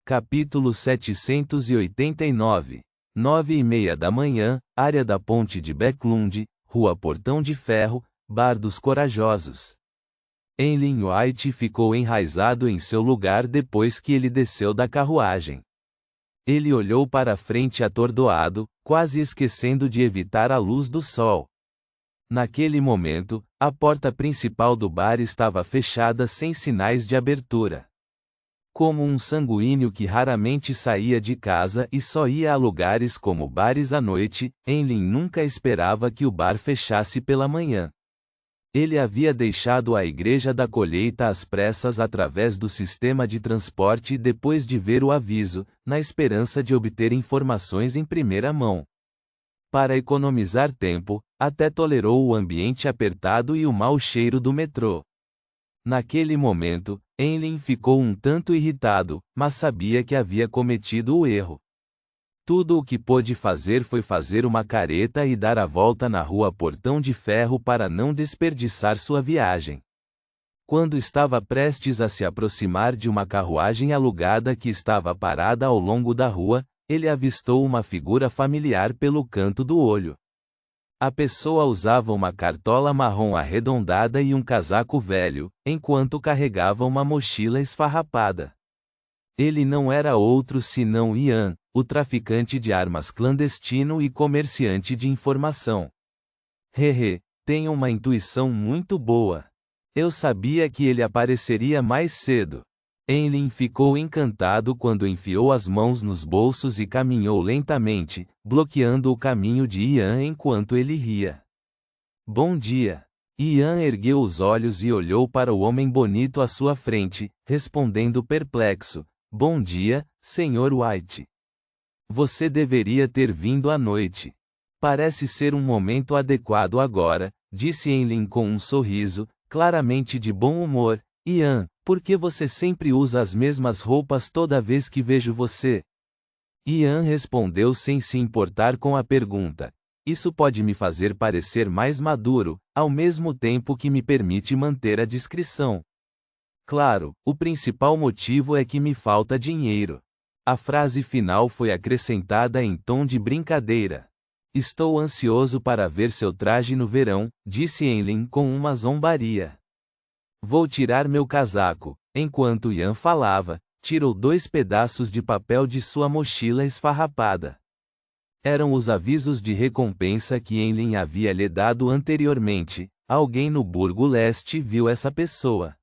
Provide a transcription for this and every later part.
Capítulo 789. 9:30 da manhã, área da Ponte de Backlund, Rua Portão de Ferro, Bar dos Corajosos. Eileen White ficou enraizado em seu lugar depois que ele desceu da carruagem. Ele olhou para frente atordoado, quase esquecendo de evitar a luz do sol. Naquele momento, a porta principal do bar estava fechada sem sinais de abertura. Como um sanguíneo que raramente saía de casa e só ia a lugares como bares à noite, Eileen nunca esperava que o bar fechasse pela manhã. Ele havia deixado a Igreja da Colheita às pressas através do sistema de transporte depois de ver o aviso, na esperança de obter informações em primeira mão. Para economizar tempo, até tolerou o ambiente apertado e o mau cheiro do metrô. Naquele momento, Eileen ficou um tanto irritado, mas sabia que havia cometido o erro. Tudo o que pôde fazer foi fazer uma careta e dar a volta na rua Portão de Ferro para não desperdiçar sua viagem. Quando estava prestes a se aproximar de uma carruagem alugada que estava parada ao longo da rua, ele avistou uma figura familiar pelo canto do olho. A pessoa usava uma cartola marrom arredondada e um casaco velho, enquanto carregava uma mochila esfarrapada. Ele não era outro senão Ian, o traficante de armas clandestino e comerciante de informação. Tenho uma intuição muito boa. Eu sabia que ele apareceria mais cedo. Eileen ficou encantado quando enfiou as mãos nos bolsos e caminhou lentamente, bloqueando o caminho de Ian enquanto ele ria. Bom dia. Ian ergueu os olhos e olhou para o homem bonito à sua frente, respondendo perplexo: Bom dia, Sr. White. Você deveria ter vindo à noite. Parece ser um momento adequado agora, disse Eileen com um sorriso, claramente de bom humor. Ian, por que você sempre usa as mesmas roupas toda vez que vejo você? Ian respondeu sem se importar com a pergunta. Isso pode me fazer parecer mais maduro, ao mesmo tempo que me permite manter a discrição. Claro, o principal motivo é que me falta dinheiro. A frase final foi acrescentada em tom de brincadeira. Estou ansioso para ver seu traje no verão, disse Eileen com uma zombaria. Vou tirar meu casaco. Enquanto Ian falava, tirou 2 pedaços de papel de sua mochila esfarrapada. Eram os avisos de recompensa que Eileen havia lhe dado anteriormente. Alguém no Burgo Leste viu essa pessoa.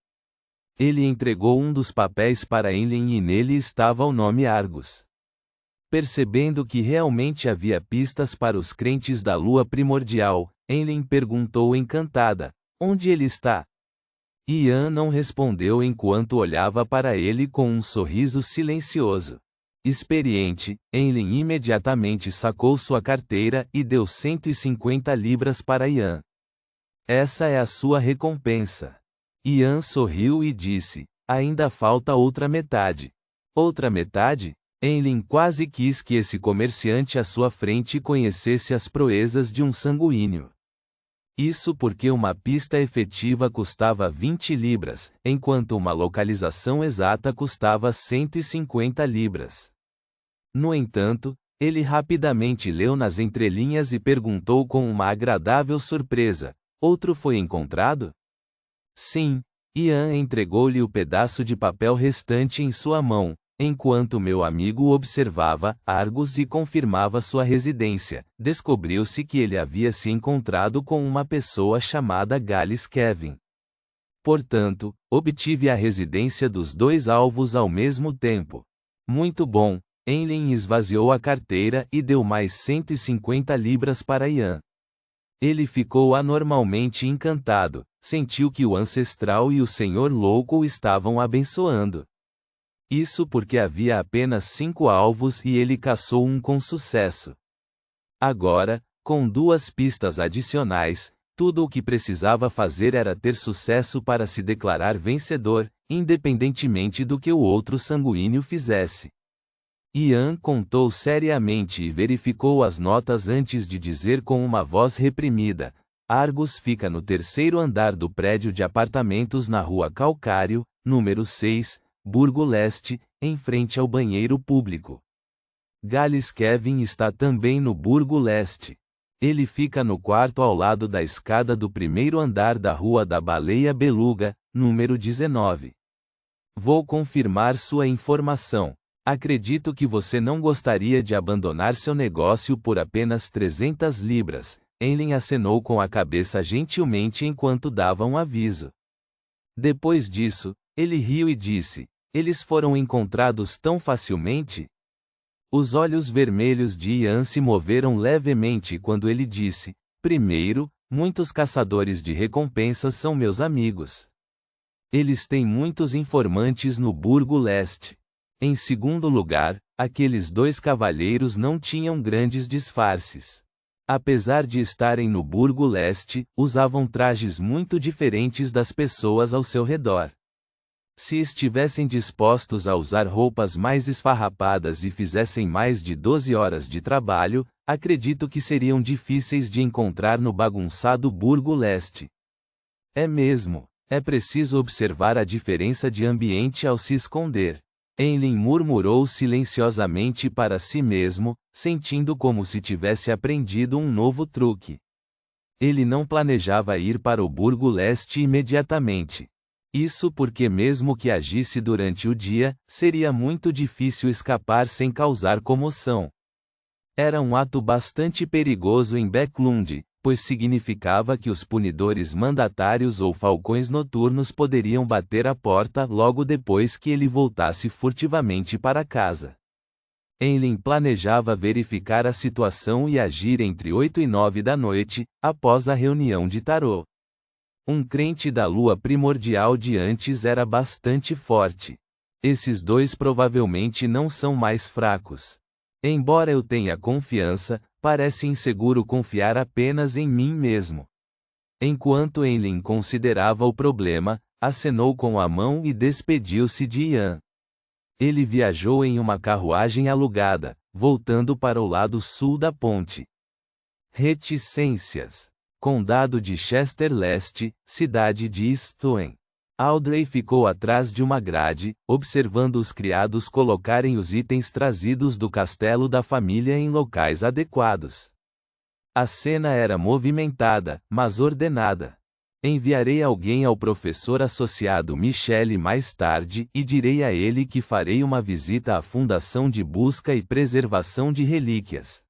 Ele entregou um dos papéis para Eileen e nele estava o nome Argus. Percebendo que realmente havia pistas para os crentes da lua primordial, Eileen perguntou encantada: Onde ele está? Ian não respondeu enquanto olhava para ele com um sorriso silencioso. Experiente, Eileen imediatamente sacou sua carteira e deu 150 libras para Ian. Essa é a sua recompensa. Ian sorriu e disse: Ainda falta outra metade. Outra metade? Eileen quase quis que esse comerciante à sua frente conhecesse as proezas de um sanguíneo. Isso porque uma pista efetiva custava 20 libras, enquanto uma localização exata custava 150 libras. No entanto, ele rapidamente leu nas entrelinhas e perguntou com uma agradável surpresa: Outro foi encontrado? Sim. Ian entregou-lhe o pedaço de papel restante em sua mão, enquanto meu amigo observava Argus e confirmava sua residência. Descobriu-se que ele havia se encontrado com uma pessoa chamada Gales Kevin. Portanto, obtive a residência dos 2 alvos ao mesmo tempo. Muito bom. Eileen esvaziou a carteira e deu mais 150 libras para Ian. Ele ficou anormalmente encantado, sentiu que o ancestral e o senhor louco estavam abençoando. Isso porque havia apenas 5 alvos e ele caçou um com sucesso. Agora, com 2 pistas adicionais, tudo o que precisava fazer era ter sucesso para se declarar vencedor, independentemente do que o outro sanguíneo fizesse. Ian contou seriamente e verificou as notas antes de dizer com uma voz reprimida: Argus fica no 3º andar do prédio de apartamentos na Rua Calcário, número 6, Burgo Leste, em frente ao banheiro público. Gales Kevin está também no Burgo Leste. Ele fica no quarto ao lado da escada do primeiro andar da Rua da Baleia Beluga, número 19. Vou confirmar sua informação. Acredito que você não gostaria de abandonar seu negócio por apenas 300 libras. Enlin acenou com a cabeça gentilmente enquanto dava um aviso. Depois disso, ele riu e disse: eles foram encontrados tão facilmente? Os olhos vermelhos de Ian se moveram levemente quando ele disse: primeiro, muitos caçadores de recompensas são meus amigos. Eles têm muitos informantes no Burgo Leste. Em segundo lugar, aqueles dois cavalheiros não tinham grandes disfarces. Apesar de estarem no Burgo Leste, usavam trajes muito diferentes das pessoas ao seu redor. Se estivessem dispostos a usar roupas mais esfarrapadas e fizessem mais de 12 horas de trabalho, acredito que seriam difíceis de encontrar no bagunçado Burgo Leste. É mesmo, é preciso observar a diferença de ambiente ao se esconder. Enlin murmurou silenciosamente para si mesmo, sentindo como se tivesse aprendido um novo truque. Ele não planejava ir para o Burgo Leste imediatamente. Isso porque mesmo que agisse durante o dia, seria muito difícil escapar sem causar comoção. Era um ato bastante perigoso em Backlund, pois significava que os punidores mandatários ou falcões noturnos poderiam bater a porta logo depois que ele voltasse furtivamente para casa. Enlin planejava verificar a situação e agir entre 8 e 9 da noite, após a reunião de tarô. Um crente da lua primordial de antes era bastante forte. Esses dois provavelmente não são mais fracos. Embora eu tenha confiança, parece inseguro confiar apenas em mim mesmo. Enquanto Enlin considerava o problema, acenou com a mão e despediu-se de Ian. Ele viajou em uma carruagem alugada, voltando para o lado sul da ponte. Reticências. Condado de Chester Leste, cidade de Stoen. Audrey ficou atrás de uma grade, observando os criados colocarem os itens trazidos do castelo da família em locais adequados. A cena era movimentada, mas ordenada. Enviarei alguém ao professor associado Michele mais tarde e direi a ele que farei uma visita à Fundação de Busca e Preservação de Relíquias.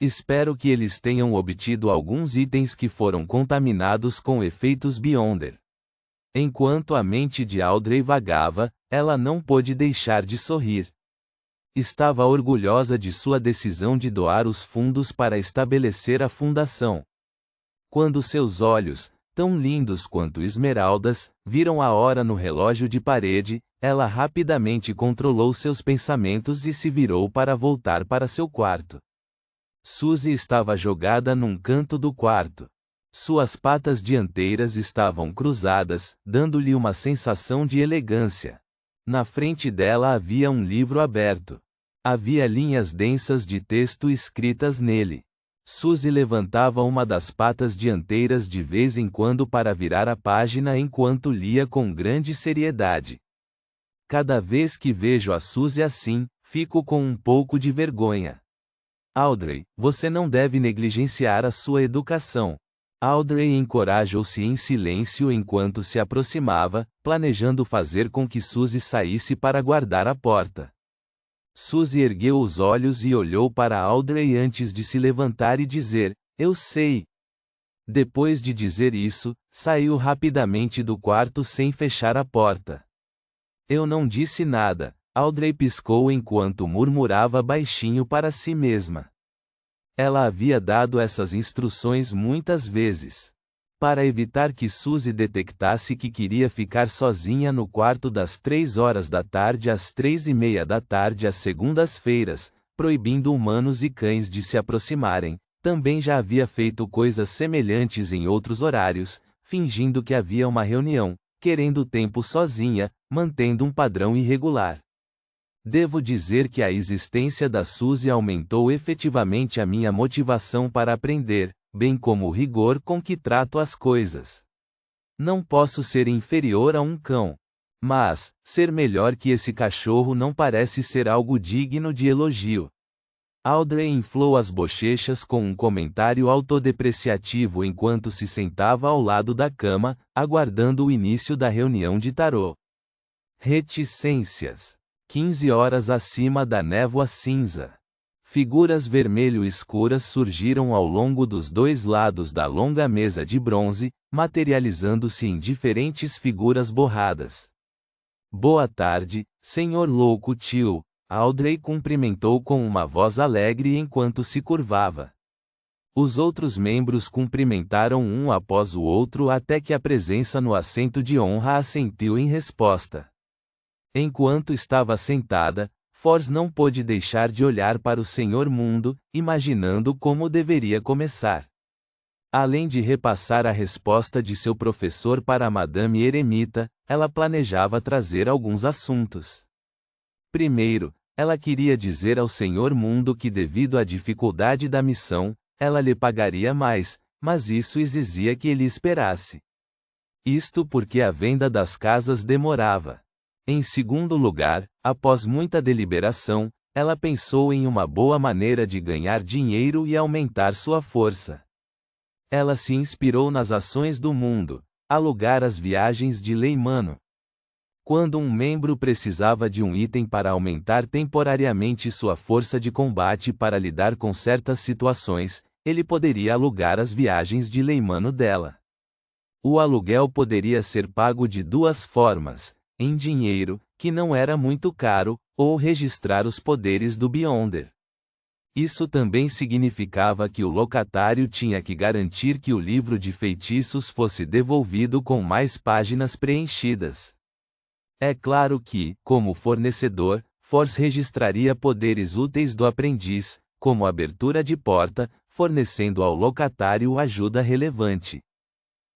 Espero que eles tenham obtido alguns itens que foram contaminados com efeitos Beyonder. Enquanto a mente de Audrey vagava, ela não pôde deixar de sorrir. Estava orgulhosa de sua decisão de doar os fundos para estabelecer a fundação. Quando seus olhos, tão lindos quanto esmeraldas, viram a hora no relógio de parede, ela rapidamente controlou seus pensamentos e se virou para voltar para seu quarto. Suzy estava jogada num canto do quarto. Suas patas dianteiras estavam cruzadas, dando-lhe uma sensação de elegância. Na frente dela havia um livro aberto. Havia linhas densas de texto escritas nele. Suzy levantava uma das patas dianteiras de vez em quando para virar a página enquanto lia com grande seriedade. Cada vez que vejo a Suzy assim, fico com um pouco de vergonha. Audrey, você não deve negligenciar a sua educação. Audrey encorajou-se em silêncio enquanto se aproximava, planejando fazer com que Suzy saísse para guardar a porta. Suzy ergueu os olhos e olhou para Audrey antes de se levantar e dizer: eu sei. Depois de dizer isso, saiu rapidamente do quarto sem fechar a porta. Eu não disse nada, Audrey piscou enquanto murmurava baixinho para si mesma. Ela havia dado essas instruções muitas vezes. Para evitar que Suzy detectasse que queria ficar sozinha no quarto das 3 horas da tarde às 3:30 da tarde às segundas-feiras, proibindo humanos e cães de se aproximarem, também já havia feito coisas semelhantes em outros horários, fingindo que havia uma reunião, querendo tempo sozinha, mantendo um padrão irregular. Devo dizer que a existência da Suzy aumentou efetivamente a minha motivação para aprender, bem como o rigor com que trato as coisas. Não posso ser inferior a um cão. Mas, ser melhor que esse cachorro não parece ser algo digno de elogio. Audrey inflou as bochechas com um comentário autodepreciativo enquanto se sentava ao lado da cama, aguardando o início da reunião de tarô. Reticências. 15 horas acima da névoa cinza. Figuras vermelho escuras surgiram ao longo dos dois lados da longa mesa de bronze, materializando-se em diferentes figuras borradas. Boa tarde, Senhor Louco Tio. Audrey cumprimentou com uma voz alegre enquanto se curvava. Os outros membros cumprimentaram um após o outro até que a presença no assento de honra assentiu em resposta. Enquanto estava sentada, Force não pôde deixar de olhar para o Senhor Mundo, imaginando como deveria começar. Além de repassar a resposta de seu professor para a Madame Eremita, ela planejava trazer alguns assuntos. Primeiro, ela queria dizer ao Senhor Mundo que devido à dificuldade da missão, ela lhe pagaria mais, mas isso exigia que ele esperasse. Isto porque a venda das casas demorava. Em segundo lugar, após muita deliberação, ela pensou em uma boa maneira de ganhar dinheiro e aumentar sua força. Ela se inspirou nas ações do mundo, alugar as viagens de Leimano. Quando um membro precisava de um item para aumentar temporariamente sua força de combate para lidar com certas situações, ele poderia alugar as viagens de Leimano dela. O aluguel poderia ser pago de duas formas: em dinheiro, que não era muito caro, ou registrar os poderes do Beyonder. Isso também significava que o locatário tinha que garantir que o livro de feitiços fosse devolvido com mais páginas preenchidas. É claro que, como fornecedor, Force registraria poderes úteis do aprendiz, como abertura de porta, fornecendo ao locatário ajuda relevante.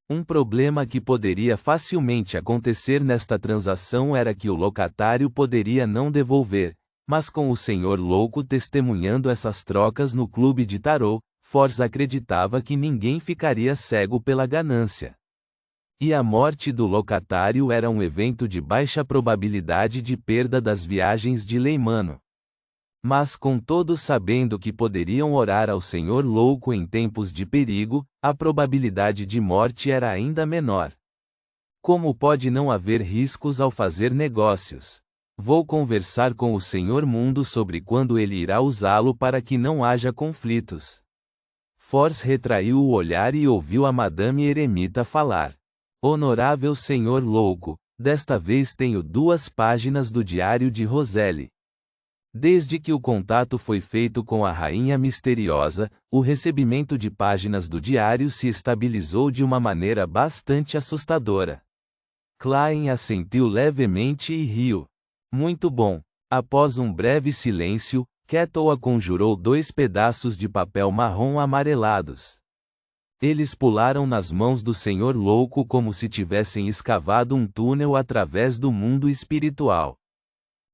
Um problema que poderia facilmente acontecer nesta transação era que o locatário poderia não devolver, mas com o Senhor Louco testemunhando essas trocas no clube de tarô, Force acreditava que ninguém ficaria cego pela ganância. E a morte do locatário era um evento de baixa probabilidade de perda das viagens de Leimano. Mas com todos sabendo que poderiam orar ao Senhor Louco em tempos de perigo, a probabilidade de morte era ainda menor. Como pode não haver riscos ao fazer negócios? Vou conversar com o Senhor Mundo sobre quando ele irá usá-lo para que não haja conflitos. Force retraiu o olhar e ouviu a Madame Eremita falar. Honorável Senhor Louco, desta vez tenho 2 páginas do diário de Roselle. Desde que o contato foi feito com a Rainha Misteriosa, o recebimento de páginas do diário se estabilizou de uma maneira bastante assustadora. Klein assentiu levemente e riu. Muito bom. Após um breve silêncio, Kettle conjurou 2 pedaços de papel marrom amarelados. Eles pularam nas mãos do Senhor Louco como se tivessem escavado um túnel através do mundo espiritual.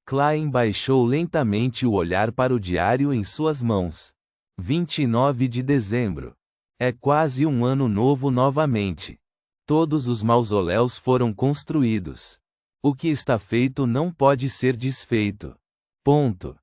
Klein baixou lentamente o olhar para o diário em suas mãos. 29 de dezembro. É quase um ano novo novamente. Todos os mausoléus foram construídos. O que está feito não pode ser desfeito. Ponto.